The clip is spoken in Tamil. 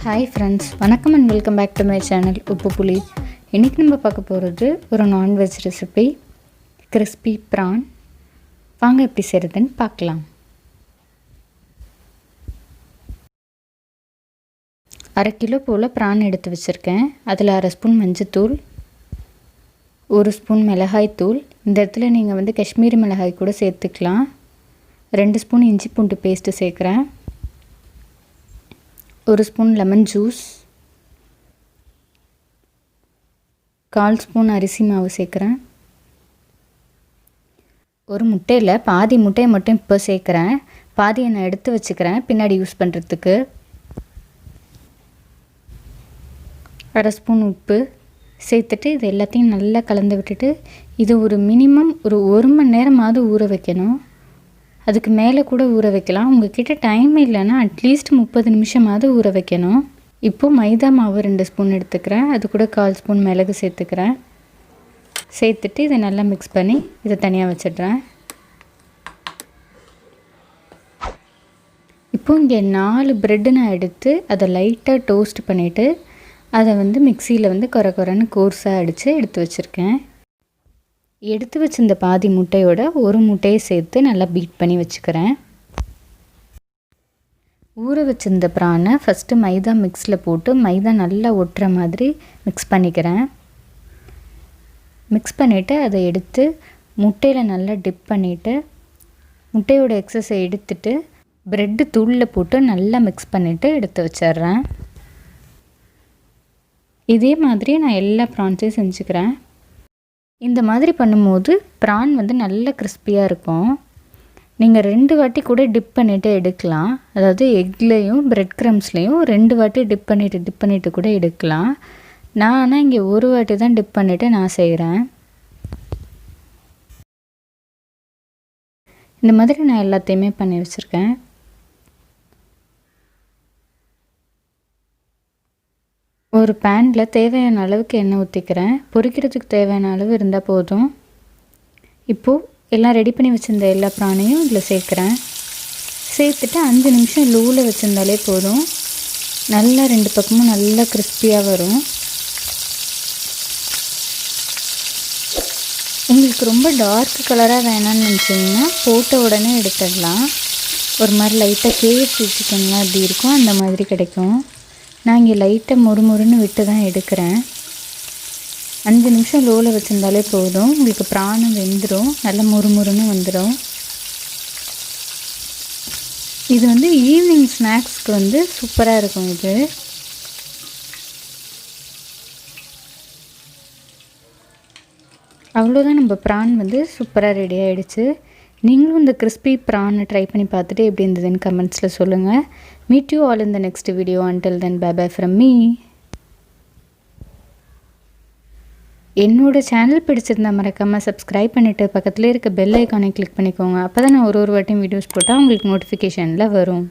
ஹாய் ஃப்ரெண்ட்ஸ், வணக்கம் and welcome back to my channel Uppupuli. இன்றைக்கி நம்ம பார்க்க போகிறது ஒரு நான்வெஜ் ரெசிபி, கிறிஸ்பி ப்ரான். வாங்க எப்படி செய்கிறதுன்னு பார்க்கலாம். அரை கிலோ போல் ப்ரான் எடுத்து வச்சுருக்கேன். அதில் 1/2 ஸ்பூன் மஞ்சத்தூள், 1 ஸ்பூன் மிளகாய்த்தூள். இந்த இடத்துல நீங்கள் காஷ்மீரி மிளகாய் கூட சேர்த்துக்கலாம். 2 ஸ்பூன் இஞ்சி பூண்டு பேஸ்ட்டு சேர்க்குறேன். 1 ஸ்பூன் லெமன் ஜூஸ், 1/4 ஸ்பூன் அரிசி மாவு சேர்க்குறேன். ஒரு முட்டையில் பாதி முட்டையை மட்டும் இப்போ சேர்க்குறேன். பாதியை நான் எடுத்து வச்சுக்கிறேன் பின்னாடி யூஸ் பண்ணுறதுக்கு. 1/2 ஸ்பூன் உப்பு சேர்த்துட்டு இது எல்லாத்தையும் நல்லா கலந்து விட்டுட்டு இது ஒரு மினிமம் ஒரு 1 மணி நேரமாவது ஊற வைக்கணும். அதுக்கு மேலே கூட ஊற வைக்கலாம். உங்கள்கிட்ட டைம் இல்லைன்னா அட்லீஸ்ட் 30 நிமிஷமாவது ஊற வைக்கணும். இப்போது மைதா மாவு 2 ஸ்பூன் எடுத்துக்கிறேன். அது கூட 1/4 ஸ்பூன் மிளகு சேர்த்துக்கிறேன். சேர்த்துட்டு இதை நல்லா மிக்ஸ் பண்ணி இதை தனியாக வச்சிடுறேன். இப்போது இங்கே 4 ப்ரெட்டு நான் எடுத்து அதை லைட்டாக டோஸ்ட் பண்ணிவிட்டு அதை மிக்சியில் கொரன்னு கோர்ஸாக அடித்து எடுத்து வச்சுருக்கேன். எடுத்து வச்சிருந்த பாதி முட்டையோட ஒரு முட்டையை சேர்த்து நல்லா பீட் பண்ணி வச்சுக்கிறேன். ஊற வச்சிருந்த ப்ரானை ஃபஸ்ட்டு மைதா மிக்ஸில் போட்டு மைதா நல்லா ஒட்டுற மாதிரி மிக்ஸ் பண்ணிக்கிறேன். மிக்ஸ் பண்ணிவிட்டு அதை எடுத்து முட்டையில் நல்லா டிப் பண்ணிவிட்டு முட்டையோட எக்ஸஸை எடுத்துட்டு ப்ரெட்டு தூளில் போட்டு நல்லா மிக்ஸ் பண்ணிவிட்டு எடுத்து வச்சிட்றேன். இதே மாதிரி நான் எல்லா ப்ரான்ஸையும் செஞ்சுக்கிறேன். இந்த மாதிரி பண்ணும்போது ப்ரான் நல்லா கிறிஸ்பியாக இருக்கும். நீங்கள் 2 வாட்டி கூட டிப் பண்ணிவிட்டு எடுக்கலாம். அதாவது எக்லேயும் ப்ரெட் க்ரம்ஸ்லேயும் 2 வாட்டி டிப் பண்ணிவிட்டு கூட எடுக்கலாம். நான் ஆனால் இங்கே 1 வாட்டி தான் டிப் பண்ணிவிட்டு நான் செய்கிறேன். இந்த மாதிரி நான் எல்லாத்தையுமே பண்ணி வச்சுருக்கேன். ஒரு பேனில் தேவையான அளவுக்கு எண்ணெய் ஊற்றிக்கிறேன். பொரிக்கிறதுக்கு தேவையான அளவு இருந்தால் போதும். இப்போது எல்லாம் ரெடி பண்ணி வச்சுருந்த எல்லா ப்ரானையும் இதில் சேர்க்குறேன். சேர்த்துட்டு 5 நிமிஷம் லோவில் வச்சுருந்தாலே போதும். நல்லா 2 பக்கமும் நல்லா கிறிஸ்பியாக வரும். உங்களுக்கு ரொம்ப டார்க் கலராக வேணான்னு நினச்சிங்கன்னா போட்ட உடனே எடுத்துடலாம். ஒரு மாதிரி லைட்டாக KFC சிக்கன்லாம் எப்படி இருக்கும் அந்த மாதிரி கிடைக்கும். நான் இங்கே லைட்டாக மொறுமொறுன்னு விட்டு தான் எடுக்கிறேன். 5 நிமிஷம் லோவில் வச்சுருந்தாலே போதும். உங்களுக்கு ப்ரானும் வெந்துடும், நல்லா மொறுமொறுன்னு வந்துடும். இது ஈவினிங் ஸ்நாக்ஸ்க்கு சூப்பராக இருக்கும். இது அவ்வளோதான், நம்ம ப்ரான் சூப்பராக ரெடி ஆகிடுச்சு. நீங்களும் இந்த கிறிஸ்பி ப்ரானை ட்ரை பண்ணி பார்த்துட்டு எப்படி இருந்ததுன்னு கமெண்ட்ஸில் சொல்லுங்கள். Meet you all in the next video. Until then, bye bye from me. என்னோட சேனல் பிடிச்சிருந்தா மறக்காமல் சப்ஸ்கிரைப் பண்ணிவிட்டு பக்கத்தில் இருக்க பெல் ஐக்கானை கிளிக் பண்ணிக்கோங்க. அப்போ தான் நான் ஒரு வாட்டியும் வீடியோஸ் போட்டால் உங்களுக்கு நோட்டிஃபிகேஷனில் வரும்.